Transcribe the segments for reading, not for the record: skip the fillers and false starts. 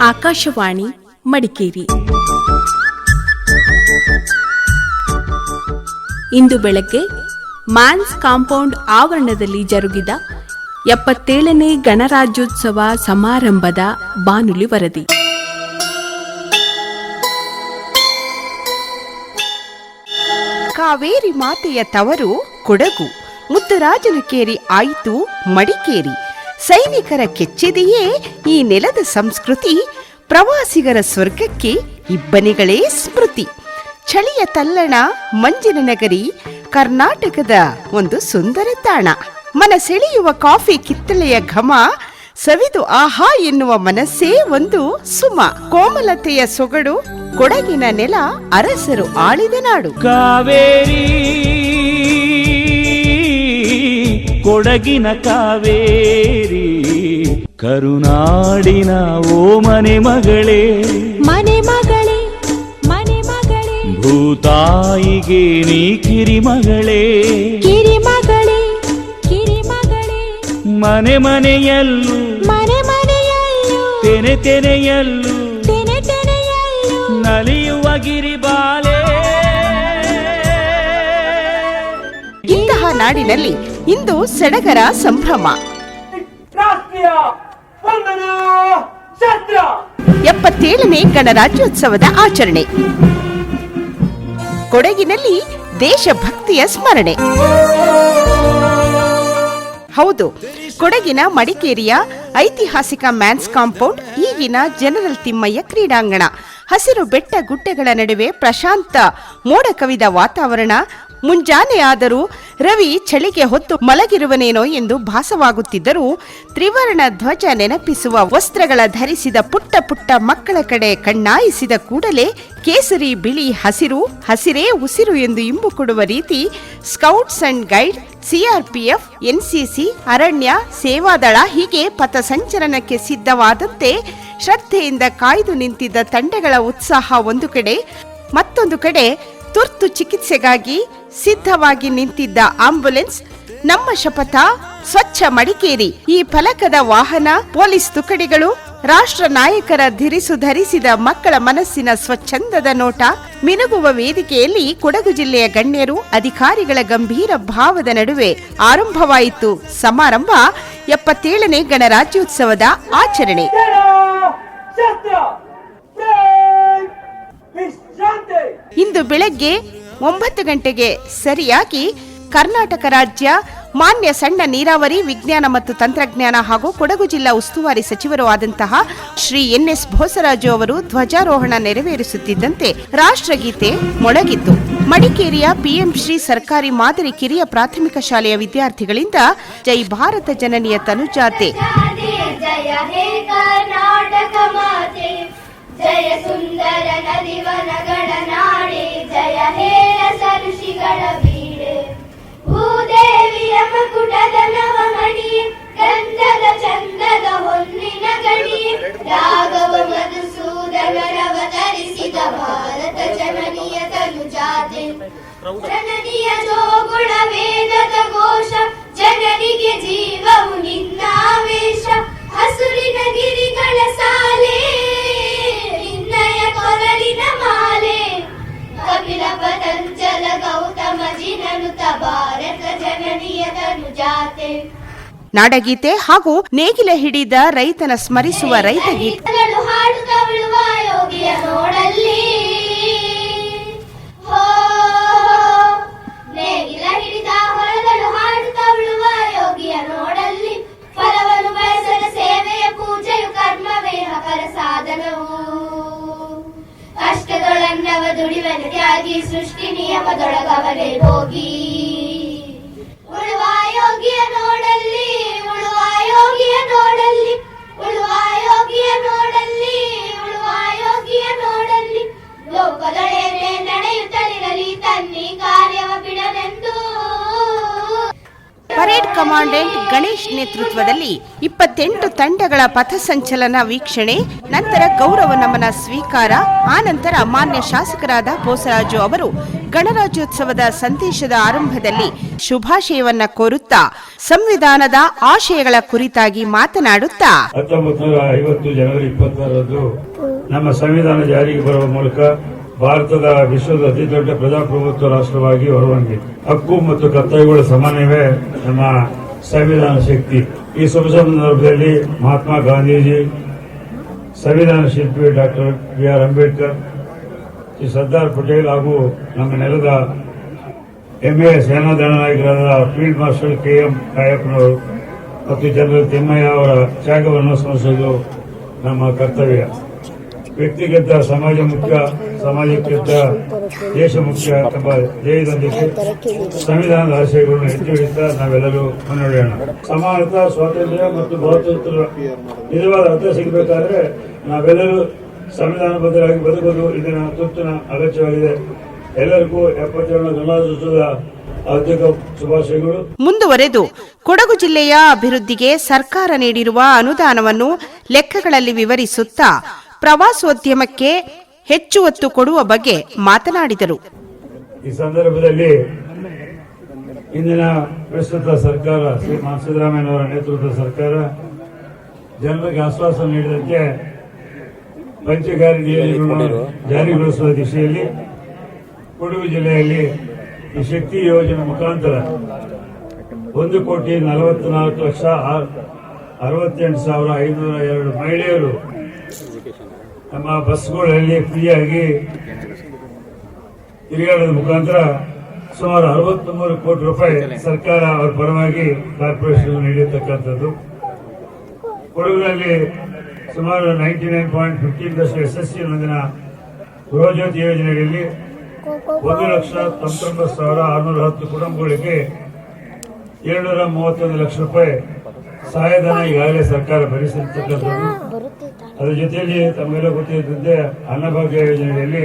ಆಕಾಶವಾಣಿ ಮಡಿಕೇರಿ. ಇಂದು ಬೆಳಗ್ಗೆ mans compound ಆವರಣದಲ್ಲಿ ಜರುಗಿದ 77ನೇ ಗಣರಾಜ್ಯೋತ್ಸವ ಸಮಾರಂಭದ ಬಾನುಲಿ ವರದಿ. ಕಾವೇರಿ ಮಾತೆಯ ತವರು ಕೊಡಗು, ಮುತ್ತುರಾಜನ ಕೇರಿ ಆಯಿತು ಮಡಿಕೇರಿ. ಸೈನಿಕರ ಕೆಚ್ಚೆದೆಯೇ ಈ ನೆಲದ ಸಂಸ್ಕೃತಿ, ಪ್ರವಾಸಿಗರ ಸ್ವರ್ಗಕ್ಕೆ ಇಬ್ಬನಿಗಳೇ ಸ್ಮೃತಿ. ಚಳಿಯ ತಲ್ಲಣ ಮಂಜಿನ ನಗರಿ, ಕರ್ನಾಟಕದ ಒಂದು ಸುಂದರ ತಾಣ. ಮನ ಸೆಳೆಯುವ ಕಾಫಿ ಕಿತ್ತಳೆಯ ಘಮ, ಸವಿದು ಆಹಾ ಎನ್ನುವ ಮನಸ್ಸೇ ಒಂದು ಸುಮ. ಕೋಮಲತೆಯ ಸೊಗಡು, ಕೊಡಗಿನ ನೆಲ ಅರಸರು ಆಳಿದ ನಾಡು. ಕಾವೇರಿ ಕೊಡಗಿನ ಕಾವೇರಿ, ಕರುನಾಡಿನ ಓ ಮನೆ ಮಗಳೇ, ಮನೆ ಮಗಳೇ, ಮನೆ ಮಗಳೇ, ಭೂತಾಯಿಗೆ ನೀ ಕಿರಿಮಗಳೇ, ಕಿರಿಮಗಳೇ, ಕಿರಿಮಗಳೇ, ಮನೆ ಮನೆಯಲ್ಲೂ, ಮನೆ ಮನೆಯಲ್ಲೂ, ತೆನೆ ತೆನೆಯಲ್ಲೂ, ತೆನೆ ತೆನೆಯಲ್ಲೂ ನಲಿಯುವ ಗಿರಿಬಾಲೆ. ಇಂತಹ ನಾಡಿನಲ್ಲಿ ಇಂದು ಸಡಗರ ಸಂಭ್ರಮ. 77ನೇ ಗಣರಾಜ್ಯೋತ್ಸವದ ಆಚರಣೆ. ಕೊಡಗಿನಲ್ಲಿ ದೇಶಭಕ್ತಿಯ ಸ್ಮರಣೆ. ಹೌದು, ಕೊಡಗಿನ ಮಡಿಕೇರಿಯ ಐತಿಹಾಸಿಕ ಮ್ಯಾನ್ಸ್ ಕಾಂಪೌಂಡ್, ಈಗಿನ ಜನರಲ್ ತಿಮ್ಮಯ್ಯ ಕ್ರೀಡಾಂಗಣ. ಹಸಿರು ಬೆಟ್ಟ ಗುಡ್ಡೆಗಳ ನಡುವೆ ಪ್ರಶಾಂತ ಮೋಡ ಕವಿದ ವಾತಾವರಣ. ಮುಂಜಾನೆ ಆದರೂ ರವಿ ಚಳಿಗೆ ಹೊತ್ತು ಮಲಗಿರುವನೇನೋ ಎಂದು ಭಾಸವಾಗುತ್ತಿದ್ದರೂ, ತ್ರಿವರ್ಣ ಧ್ವಜ ನೆನಪಿಸುವ ವಸ್ತ್ರಗಳ ಧರಿಸಿದ ಪುಟ್ಟ ಪುಟ್ಟ ಮಕ್ಕಳ ಕಡೆ ಕಣ್ಣಾಯಿಸಿದ ಕೂಡಲೇ ಕೇಸರಿ, ಬಿಳಿ, ಹಸಿರು, ಹಸಿರೇ ಉಸಿರು ಎಂದು ಇಂಬು ಕೊಡುವ ರೀತಿ scouts and guide, CRPF, NCC, ಅರಣ್ಯ ಸೇವಾದಳ ಹೀಗೆ ಪಥಸಂಚಲನಕ್ಕೆ ಸಿದ್ಧವಾದಂತೆ ಶ್ರದ್ಧೆಯಿಂದ ಕಾಯ್ದು ನಿಂತಿದ್ದ ತಂಡಗಳ ಉತ್ಸಾಹ ಒಂದು ಕಡೆ, ಮತ್ತೊಂದು ಕಡೆ ತುರ್ತು ಚಿಕಿತ್ಸೆಗಾಗಿ ಸಿದ್ಧವಾಗಿ ನಿಂತಿದ್ದ ಆಂಬ್ಯುಲೆನ್ಸ್. ನಮ್ಮ ಶಪಥ ಸ್ವಚ್ಛ ಮಡಿಕೇರಿ ಈ ಫಲಕದ ವಾಹನ, ಪೊಲೀಸ್ ತುಕಡಿಗಳು, ರಾಷ್ಟ್ರ ನಾಯಕರ ಧಿರಿಸು ಧರಿಸಿದ ಮಕ್ಕಳ ಮನಸ್ಸಿನ ಸ್ವಚ್ಛಂದದ ನೋಟ, ಮಿನುಗುವ ವೇದಿಕೆಯಲ್ಲಿ ಕೊಡಗು ಜಿಲ್ಲೆಯ ಗಣ್ಯರು, ಅಧಿಕಾರಿಗಳ ಗಂಭೀರ ಭಾವದ ನಡುವೆ ಆರಂಭವಾಯಿತು ಸಮಾರಂಭ. 77ನೇ ಗಣರಾಜ್ಯೋತ್ಸವದ ಆಚರಣೆ. ಇಂದು ಬೆಳಗ್ಗೆ 9 ಗಂಟೆಗೆ ಸರಿಯಾಗಿ ಕರ್ನಾಟಕ ರಾಜ್ಯ ಮಾನ್ಯ ಸಣ್ಣ ನೀರಾವರಿ, ವಿಜ್ಞಾನ ಮತ್ತು ತಂತ್ರಜ್ಞಾನ ಹಾಗೂ ಕೊಡಗು ಜಿಲ್ಲಾ ಉಸ್ತುವಾರಿ ಸಚಿವರು ಆದಂತಹ ಶ್ರೀ NS ಬೋಸರಾಜು ಅವರು ಧ್ವಜಾರೋಹಣ ನೆರವೇರಿಸುತ್ತಿದ್ದಂತೆ ರಾಷ್ಟ್ರಗೀತೆ ಮೊಳಗಿತ್ತು. ಮಡಿಕೇರಿಯ PM ಶ್ರೀ ಸರ್ಕಾರಿ ಮಾದರಿ ಕಿರಿಯ ಪ್ರಾಥಮಿಕ ಶಾಲೆಯ ವಿದ್ಯಾರ್ಥಿಗಳಿಂದ ಜೈ ಭಾರತ ಜನನಿಯ ತನುಜಾತೆ, ಜಯ ಸುಂದರ ನದಿವನಗಳ ನಾಡೆ, ಜಯ ಹೇಳ ಸರುಷಿಗಳ ಬೀಡೆ, ಭೂದೇವಿಯ ಮಕುಟದ ನವಮಣಿ, ಗಂಧದ ಚಂದದ ಹೊನ್ನಿನ ಗಣಿ, ರಾಘವ ಮಧುಸೂದನರವತರಿಸಿದ ಭಾರತ ಜನನಿಯ ತನುಜಾತೆ, ಜನನಿಯ ಜೋಗುಳ ವೇದದ ಘೋಷ, ಜನನಿಗೆ ಜೀವವು ನಿನ್ನಾವೇಶ, ಹಸುರಿನ ಗಿರಿಗಳ ಸಾಲೆ, ಕೊರಳಿನ ಮಾಲೆ, ಕಪಿಲ ಪತಂಜಲ ಗೌತಮ ಜಿನನುತ ಭಾರತ ಜನನಿಯ ತನುಜಾತೆ. ನಾಡಗೀತೆ ಹಾಗೂ ನೇಗಿಲ ಹಿಡಿದ ರೈತನ ಸ್ಮರಿಸುವ ರೈತ ಗೀತೆಗಳು ಹಾಡುತ್ತ ಉಳುವ ಯೋಗಿಯ ನೋಡಲ್ಲಿ, ನೇಗಿಲ ಹಿಡಿದ ಹೊರಗಳು ಹಾಡುತ್ತ ಉಳುವ ಯೋಗಿಯ ನೋಡಲ್ಲಿ, ಫಲವನ್ನು ಬಯಸದ ಸೇವೆಯ ಪೂಜೆಯು ಕರ್ಮವೇಹ ಪರ ಸಾಧನವು, ಕಷ್ಟದೊಳನ್ನವ ದುಡಿವನ ತ್ಯಾಗಿ, ಸೃಷ್ಟಿ ನಿಯಮದೊಳಗವನೇ ಹೋಗಿ, ಉಳುವ ಯೋಗಿಯ ನೋಡಲ್ಲಿ, ಉಳುವ ಯೋಗಿಯ ನೋಡಲ್ಲಿ, ಉಳುವ ಯೋಗಿಯ ನೋಡಲ್ಲಿ, ಉಳುವ ಯೋಗಿಯ ನೋಡಲ್ಲಿ, ಲೋಕದೊಳೇನೆ ನಡೆಯುತ್ತಲಿರಲಿ ತನ್ನಿ ಕಾರ್ಯವ ಬಿಡನೆಂದು. ಪರೇಡ್ ಕಮಾಂಡೆಂಟ್ ಗಣೇಶ್ ನೇತೃತ್ವದಲ್ಲಿ 28 ತಂಡಗಳ ಪಥಸಂಚಲನ ವೀಕ್ಷಣೆ, ನಂತರ ಗೌರವ ನಮನ ಸ್ವೀಕಾರ. ಆನಂತರ ಮಾನ್ಯ ಶಾಸಕರಾದ ಬೋಸರಾಜು ಅವರು ಗಣರಾಜ್ಯೋತ್ಸವದ ಸಂದೇಶದ ಆರಂಭದಲ್ಲಿ ಶುಭಾಶಯವನ್ನ ಕೋರುತ್ತಾ ಸಂವಿಧಾನದ ಆಶಯಗಳ ಕುರಿತಾಗಿ ಮಾತನಾಡುತ್ತಾ 1950 ಜನವರಿ 26ರಂದು ನಮ್ಮ ಸಂವಿಧಾನ ಜಾರಿಗೆ ಬರುವ ಮೂಲಕ ಭಾರತದ ವಿಶ್ವದ ಅತಿ ದೊಡ್ಡ ಪ್ರಜಾಪ್ರಭುತ್ವ ರಾಷ್ಟ್ರವಾಗಿ ಹೊರಹೊಮ್ಮಿದೆ. ಹಕ್ಕು ಮತ್ತು ಕರ್ತವ್ಯಗಳ ಸಮನ್ವಯವೇ ನಮ್ಮ ಸಂವಿಧಾನ ಶಕ್ತಿ. ಈ ಶುಭ ಸಂದರ್ಭದಲ್ಲಿ ಮಹಾತ್ಮ ಗಾಂಧೀಜಿ, ಸಂವಿಧಾನ ಶಿಲ್ಪಿ ಡಾಕ್ಟರ್ ಬಿ.ಆರ್. ಅಂಬೇಡ್ಕರ್, ಶ್ರೀ ಸರ್ದಾರ್ ಪಟೇಲ್ ಹಾಗೂ ನಮ್ಮ ನೆಲದ ಹೆಮ್ಮೆಯ ಸೇನಾದಳ ನಾಯಕರಾದ ಫೀಲ್ಡ್ ಮಾರ್ಷಲ್ ಕೆ.ಎಂ. ಕಾಯಪ್ಪನವರು ಮತ್ತು ಜನರಲ್ ತಿಮ್ಮಯ್ಯ ಅವರ ತ್ಯಾಗವನ್ನು ಸ್ಮರಿಸುವುದು ನಮ್ಮ ಕರ್ತವ್ಯ. ವ್ಯಕ್ತಿಗಿಂತ ಸಮಾಜ ಮುಖ್ಯ, ಸಮಾಜಕ್ಕಿಂತ ದೇಶ ಮುಖ್ಯ ಎಂಬ ಧ್ಯೇಯದೊಂದಿಗೆ ಸಂವಿಧಾನದ ಆಶಯಗಳನ್ನು ಎತ್ತಿ ಹಿಡಿಯುತ್ತಾ ನಾವೆಲ್ಲರೂ ಮುನ್ನಡೆಯೋಣ. ಸಮಾನತಾ, ಸ್ವಾತಂತ್ರ್ಯ ಮತ್ತು ಭಾತೃತ್ವ ನಿಜವಾದ ಅರ್ಥ ಸಿಗಬೇಕಾದ್ರೆ ನಾವೆಲ್ಲರೂ ಸಂವಿಧಾನಬದ್ಧರಾಗಿ ಬದುಕುವುದು ಇಂದಿನ ತುರ್ತಿನ ಅಗತ್ಯವಾಗಿದೆ. ಎಲ್ಲರಿಗೂ 77ನೇ ಗಣರಾಜ್ಯೋತ್ಸವದ ಹಾರ್ದಿಕ ಶುಭಾಶಯಗಳು. ಮುಂದುವರೆದು ಕೊಡಗು ಜಿಲ್ಲೆಯ ಅಭಿವೃದ್ಧಿಗೆ ಸರ್ಕಾರ ನೀಡಿರುವ ಅನುದಾನವನ್ನು ಲೆಕ್ಕಗಳಲ್ಲಿ ವಿವರಿಸುತ್ತಾ ಪ್ರವಾಸೋದ್ಯಮಕ್ಕೆ ಹೆಚ್ಚು ಒತ್ತು ಕೊಡುವ ಬಗ್ಗೆ ಮಾತನಾಡಿದರು. ಈ ಸಂದರ್ಭದಲ್ಲಿ ಇಂದಿನ ಪ್ರಸ್ತುತ ಸರ್ಕಾರ, ಶ್ರೀಮಾನ್ ಸಿದ್ದರಾಮಯ್ಯನವರ ನೇತೃತ್ವದ ಸರ್ಕಾರ ಜನರಿಗೆ ಆಶ್ವಾಸನೆ ನೀಡಿದಂತೆ ಪಂಚಗ್ಯಾರಂಟಿ ಯೋಜನೆಗಳನ್ನು ಜಾರಿಗೊಳಿಸುವ ದಿಶೆಯಲ್ಲಿ ಕೊಡಗು ಜಿಲ್ಲೆಯಲ್ಲಿ ಈ ಶಕ್ತಿ ಯೋಜನೆ ಮುಖಾಂತರ 1,44,68,502 ಮಹಿಳೆಯರು ನಮ್ಮ ಬಸ್ಗಳಲ್ಲಿ ಫ್ರೀಯಾಗಿ ತಿರುಗಾಡೋದ ಮುಖಾಂತರ ಸುಮಾರು 63 ಕೋಟಿ ರೂಪಾಯಿ ಸರ್ಕಾರ ಅವರ ಪರವಾಗಿ ಕಾರ್ಪೊರೇಷನ್ ನೀಡಿರ್ತಕ್ಕಂಥದ್ದು. ಕೊಡಗಿನಲ್ಲಿ ಸುಮಾರು 99.15% ಯಶಸ್ವಿ ಹೊಂದಿನ ಗೃಹಜ್ಯೋತಿ ಯೋಜನೆಯಲ್ಲಿ 1,99,610 ಕುಟುಂಬಗಳಿಗೆ 731 ಲಕ್ಷ ರೂಪಾಯಿ ಸಹಾಯಧನ ಈಗಾಗಲೇ ಸರ್ಕಾರ ಭರಿಸಿರ್ತಕ್ಕಂಥದ್ದು. ಅದರ ಜೊತೆಯಲ್ಲಿ ತಮಗೆಲ್ಲ ಗೊತ್ತಿದ್ದಂತೆ ಅನ್ನಭಾಗ್ಯ ಯೋಜನೆಯಲ್ಲಿ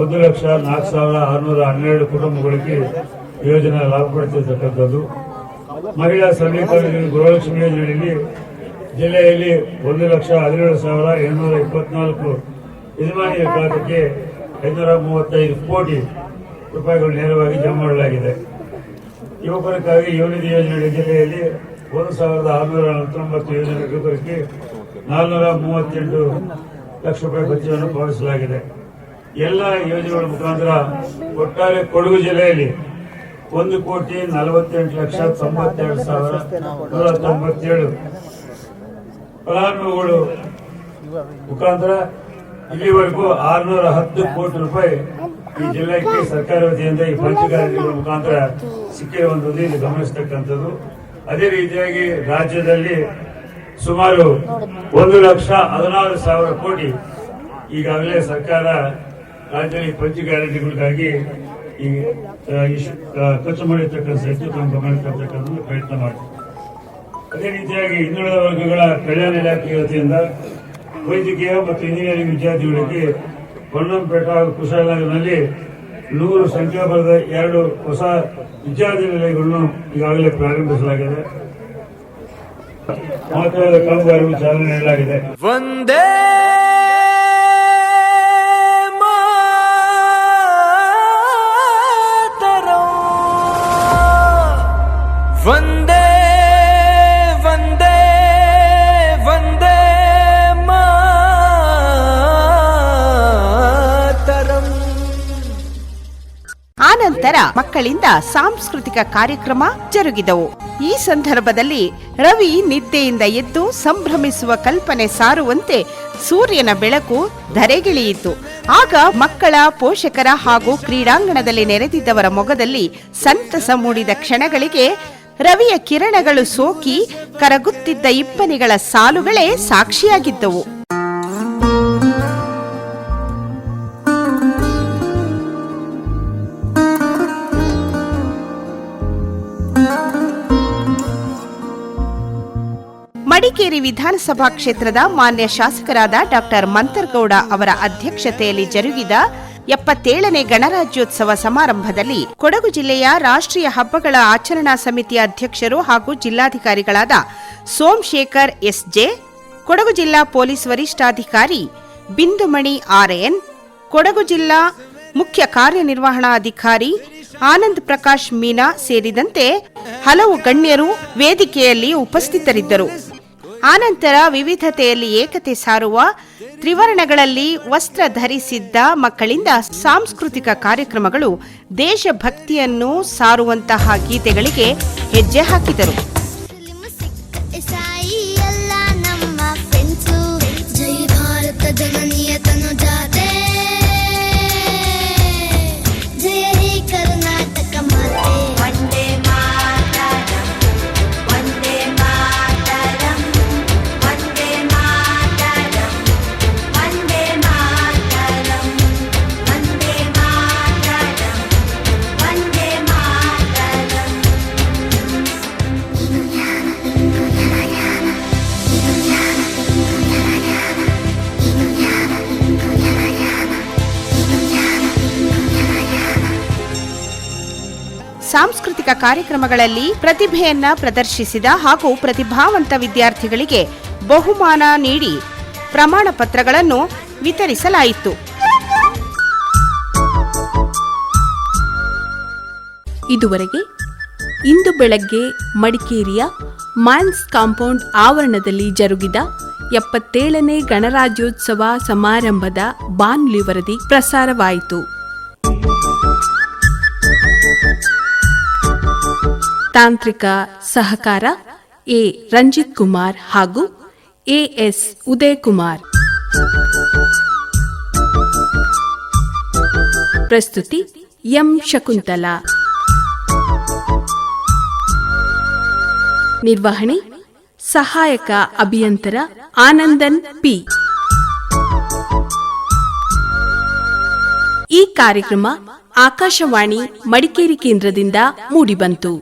1,04,612 ಕುಟುಂಬಗಳಿಗೆ ಯೋಜನೆ ಲಾಭ ಪಡೆದಿರ್ತಕ್ಕಂಥದ್ದು. ಮಹಿಳಾ ಸಬಲೀಕರಣ ಗೃಹಲಕ್ಷ್ಮಿ ಯೋಜನೆಯಲ್ಲಿ ಜಿಲ್ಲೆಯಲ್ಲಿ 1,17,824 ಯಜಮಾನಿಯ ಖಾತೆಗೆ 535 ಕೋಟಿ ರೂಪಾಯಿಗಳು ನೇರವಾಗಿ ಜಮಾ ಮಾಡಲಾಗಿದೆ. ಯುವಕರಿಗಾಗಿ ಯುವನಿಧಿ ಯೋಜನೆ ಜಿಲ್ಲೆಯಲ್ಲಿ 1,649 ಯೋಜನೆ ಯುವಕರಿಗೆ 438 ಲಕ್ಷ ರೂಪಾಯಿ ವೆಚ್ಚವನ್ನು ಪಾವತಿಸಲಾಗಿದೆ. ಎಲ್ಲ ಯೋಜನೆಗಳ ಮುಖಾಂತರ ಒಟ್ಟಾರೆ ಕೊಡಗು ಜಿಲ್ಲೆಯಲ್ಲಿ 1,42,92,197 ಫಲಾನುಭವಿಗಳು ಮುಖಾಂತರ ಇಲ್ಲಿವರೆಗೂ 610 ಕೋಟಿ ರೂಪಾಯಿ ಈ ಜಿಲ್ಲೆಗೆ ಸರ್ಕಾರ ವತಿಯಿಂದ ಈ ಪಂಚಗ್ಯಾರಂಟಿಗಳ ಮುಖಾಂತರ ಸಿಕ್ಕಿರುವಂತದ್ದು ಇಲ್ಲಿ ಗಮನಿಸತಕ್ಕಂಥದ್ದು. ಅದೇ ರೀತಿಯಾಗಿ ರಾಜ್ಯದಲ್ಲಿ ಸುಮಾರು 1,16,000 ಕೋಟಿ ಈಗಾಗಲೇ ಸರ್ಕಾರ ರಾಜ್ಯದಲ್ಲಿ ಪಂಚಗ್ಯಾರಂಟಿಗಳಿಗಾಗಿ ಈ ಖರ್ಚು ಮಾಡಿರ್ತಕ್ಕಂಥ ಹೆಚ್ಚು ತಮ್ಮ ಗಮನ ತರತಕ್ಕಂಥ ಪ್ರಯತ್ನ ಮಾಡಿದೆ. ಅದೇ ರೀತಿಯಾಗಿ ಹಿಂದುಳಿದ ವರ್ಗಗಳ ಕಲ್ಯಾಣ ಇಲಾಖೆ ವತಿಯಿಂದ ವೈದ್ಯಕೀಯ ಮತ್ತು ಇಂಜಿನಿಯರಿಂಗ್ ವಿದ್ಯಾರ್ಥಿಗಳಿಗೆ ಪೊನ್ನಂಪೇಟ ಹಾಗೂ ಕುಶಾಲನಗರದಲ್ಲಿ 100 ಸಂಖ್ಯಾಬಲದ 2 ಹೊಸ ವಿದ್ಯಾರ್ಥಿನಿಲಯಗಳನ್ನು ಈಗಾಗಲೇ ಪ್ರಾರಂಭಿಸಲಾಗಿದೆ. ಮಹತ್ವದ ಕಾಮಗಾರಿಗೂ ಚಾಲನೆ ನೀಡಲಾಗಿದೆ. ವಂದೇ ಮಾತರಂ, ವಂದೇ ವಂದೇ ವಂದೇ ಮಾತರಂ. ಆನಂತರ ಮಕ್ಕಳಿಂದ ಸಾಂಸ್ಕೃತಿಕ ಕಾರ್ಯಕ್ರಮ ಜರುಗಿದವು. ಈ ಸಂದರ್ಭದಲ್ಲಿ ರವಿ ನಿದ್ದೆಯಿಂದ ಎದ್ದು ಸಂಭ್ರಮಿಸುವ ಕಲ್ಪನೆ ಸಾರುವಂತೆ ಸೂರ್ಯನ ಬೆಳಕು ಧರೆಗಿಳಿಯಿತು. ಆಗ ಮಕ್ಕಳ, ಪೋಷಕರ ಹಾಗೂ ಕ್ರೀಡಾಂಗಣದಲ್ಲಿ ನೆರೆದಿದ್ದವರ ಮೊಗದಲ್ಲಿ ಸಂತಸ ಮೂಡಿದ ಕ್ಷಣಗಳಿಗೆ ರವಿಯ ಕಿರಣಗಳು ಸೋಕಿ ಕರಗುತ್ತಿದ್ದ ಇಬ್ಬನಿಗಳ ಸಾಲುಗಳೇ ಸಾಕ್ಷಿಯಾಗಿದ್ದವು. ಮಡಿಕೇರಿ ವಿಧಾನಸಭಾ ಕ್ಷೇತ್ರದ ಮಾನ್ಯ ಶಾಸಕರಾದ ಡಾಕ್ಟರ್ ಮಂತರ್ಗೌಡ ಅವರ ಅಧ್ಯಕ್ಷತೆಯಲ್ಲಿ ಜರುಗಿದ 77ನೇ ಗಣರಾಜ್ಯೋತ್ಸವ ಸಮಾರಂಭದಲ್ಲಿ ಕೊಡಗು ಜಿಲ್ಲೆಯ ರಾಷ್ಟ್ರೀಯ ಹಬ್ಬಗಳ ಆಚರಣಾ ಸಮಿತಿಯ ಅಧ್ಯಕ್ಷರು ಹಾಗೂ ಜಿಲ್ಲಾಧಿಕಾರಿಗಳಾದ ಸೋಮಶೇಖರ್ ಎಸ್ಜೆ, ಕೊಡಗು ಜಿಲ್ಲಾ ಪೊಲೀಸ್ ವರಿಷ್ಠಾಧಿಕಾರಿ ಬಿಂದುಮಣಿ ಆರ್ಎನ್, ಕೊಡಗು ಜಿಲ್ಲಾ ಮುಖ್ಯ ಕಾರ್ಯನಿರ್ವಹಣಾಧಿಕಾರಿ ಆನಂದ್ ಪ್ರಕಾಶ್ ಮೀನಾ ಸೇರಿದಂತೆ ಹಲವು ಗಣ್ಯರು ವೇದಿಕೆಯಲ್ಲಿ ಉಪಸ್ಥಿತರಿದ್ದರು. ಆನಂತರ ವಿವಿಧತೆಯಲ್ಲಿ ಏಕತೆ ಸಾರುವ ತ್ರಿವರ್ಣಗಳಲ್ಲಿ ವಸ್ತ್ರ ಧರಿಸಿದ್ದ ಮಕ್ಕಳಿಂದ ಸಾಂಸ್ಕೃತಿಕ ಕಾರ್ಯಕ್ರಮಗಳು ದೇಶಭಕ್ತಿಯನ್ನು ಸಾರುವಂತಹ ಗೀತೆಗಳಿಗೆ ಹೆಜ್ಜೆ ಹಾಕಿದರು. ಸಾಯಿ ಎಲ್ಲ ನಮ್ಮ ಫ್ರೆಂಡ್ಸು, ಜೈ ಭಾರತ ಜನನಿಯ ತನು ಜಾತೆ, ಜಯ ಹೇ ಕರ್ನಾಟಕ ಮಾತೆ, ವಂದೇ ಮಾತರಂ, ವಂದೇ ಮಾತರಂ, ವಂದೇ ಮಾತರಂ, ವಂದೇ ಮಾತರಂ, ವಂದೇ ಮಾತರಂ, ವಂದೇ ಮಾತರಂ. ಸಾಂಸ್ಕೃತಿಕ ಕಾರ್ಯಕ್ರಮಗಳಲ್ಲಿ ಪ್ರತಿಭೆಯನ್ನ ಪ್ರದರ್ಶಿಸಿದ ಹಾಗೂ ಪ್ರತಿಭಾವಂತ ವಿದ್ಯಾರ್ಥಿಗಳಿಗೆ ಬಹುಮಾನ ನೀಡಿ ಪ್ರಮಾಣ ಪತ್ರಗಳನ್ನು ವಿತರಿಸಲಾಯಿತು. ಇದುವರೆಗೆ ಇಂದು ಬೆಳಗ್ಗೆ ಮಡಿಕೇರಿಯ ಮ್ಯಾನ್ಸ್ ಕಾಂಪೌಂಡ್ ಆವರಣದಲ್ಲಿ ಜರುಗಿದ 77ನೇ ಗಣರಾಜ್ಯೋತ್ಸವ ಸಮಾರಂಭದ ಬಾನುಲಿ ವರದಿ ಪ್ರಸಾರವಾಯಿತು. ತಾಂತ್ರಿಕ ಸಹಕಾರ ಎ ರಂಜಿತ್ ಕುಮಾರ್ ಹಾಗೂ ಎಎಸ್ ಉದಯ್ ಕುಮಾರ್. ಪ್ರಸ್ತುತಿ ಎಂ ಶಕುಂತಲಾ. ನಿರ್ವಹಣೆ ಸಹಾಯಕ ಅಭಿಯಂತರ ಆನಂದನ್ ಪಿ. ಈ ಕಾರ್ಯಕ್ರಮ ಆಕಾಶವಾಣಿ ಮಡಿಕೇರಿ ಕೇಂದ್ರದಿಂದ ಮೂಡಿಬಂತು.